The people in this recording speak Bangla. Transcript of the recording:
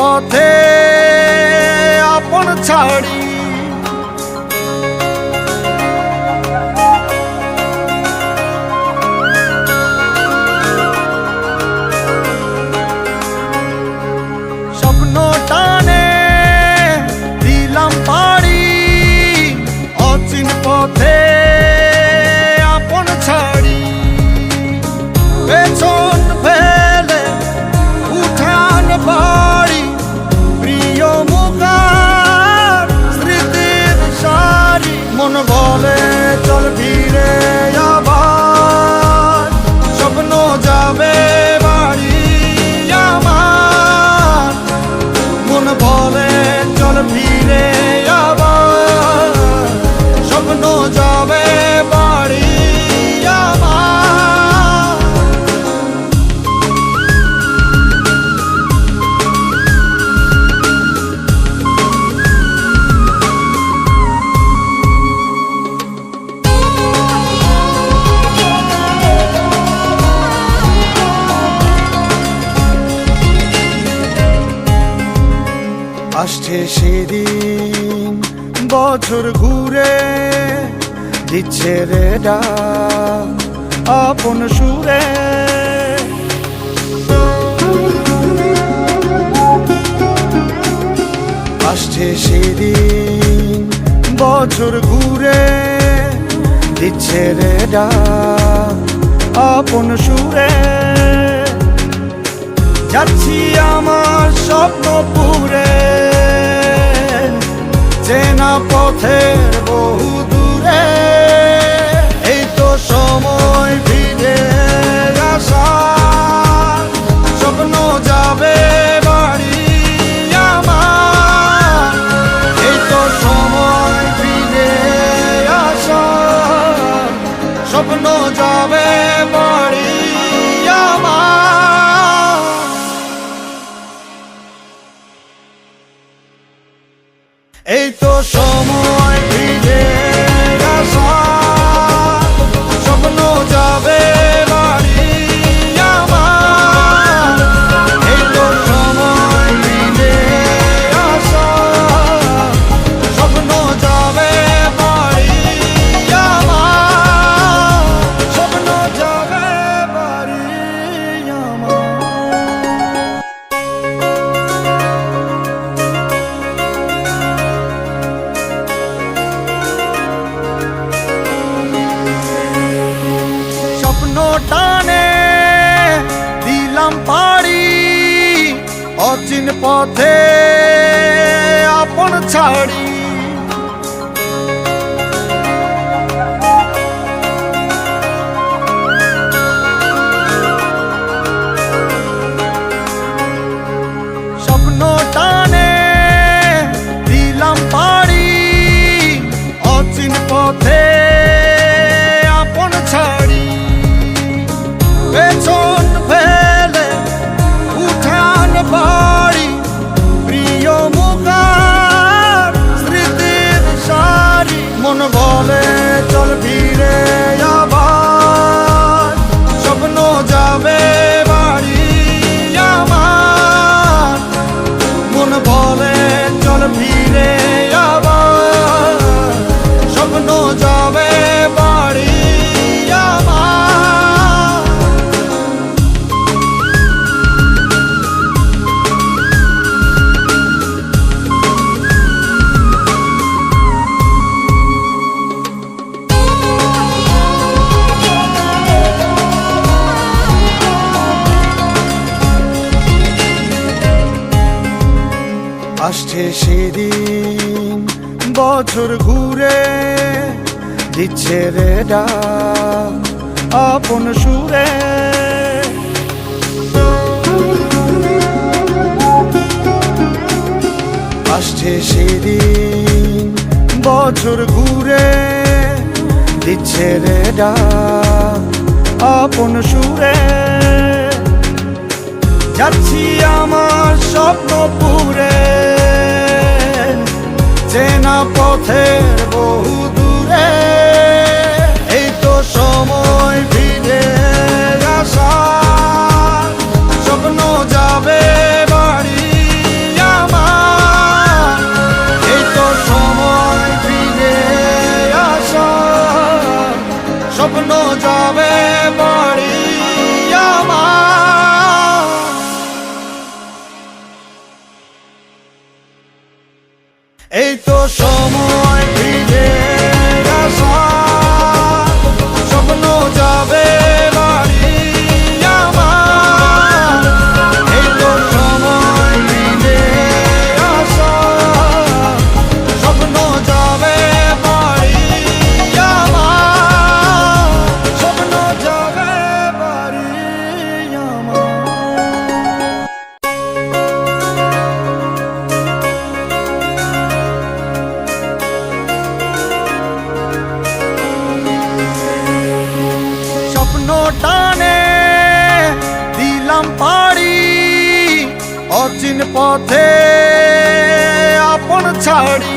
পথে আপন ছাড়ি স্বপ্ন টানে দিলাম পাড়ি অচিন পথে আপন ছাড়ি পেছন ফেলে উঠান বাড়ি প্রিয় মুখার স্মৃতির সারি মন বলে চল ফিরে আবার স্বপ্ন যাবে বাড়ি আমার মন বলে চল ফিরে আবার স্বপ্ন যাবে বাড়ি আমার আসছে সেদিন বছর ঘুরে দিচ্ছে রে ডাক আপন সুরে আসছে সেদিন বছর ঘুরে দিচ্ছে রে ডাক আপন সুরে যাচ্ছি আমার স্বপ্ন পুরে চেনা পথের বহু দূরে এই তো সময় ফিরে আসা স্বপ্ন যাবে বাড়ি আমার এই তো সময় ফিরে আসা স্বপ্ন যাবে বাড়ি আমার এই তো সময় ফিরে আসা স্বপ্ন যাবে বাড়ি আমার এই তো সময় ফিরে আসা স্বপ্ন যাবে বাড়ি আমার স্বপ্ন যাবে বাড়ি আমার টানে দিলাম পাড়ি অচিন পথে আপন ছাড়ি স্বপ্ন টানে দিলাম পাড়ি অচিন পথে আপন ছাড়ি পেছন ফেলে উঠান বাড়ি প্রিয় মুখার স্মৃতির সারি মন বলে চল ফিরে আবার স্বপ্ন যাবে বাড়ি আমার মন বলে চল ফিরে আবার স্বপ্ন যাবে বাড়ি আমার আসছে সেদিন বছর ঘুরে দিচ্ছে রে ডাক আপন সুরে আসছে সেদিন বছর ঘুরে দিচ্ছে রে ডাক আপন সুরে যাচ্ছি আমার স্বপ্ন পুরে চেনা পথের বহু দূরে এই তো সময় ফিরে আসা স্বপ্ন যাবে বাড়ি এই তো সময় ফিরে আসা, স্বপ্ন যাবে বাড়ি আমার। এই তো সময় ফিরে আসা, স্বপ্ন যাবে বাড়ি আমার, স্বপ্ন যাবে বাড়ি আমার। স্বপ্ন টানে দিলাম পাড়ি, অচিন পথে আপন ছাড়ি।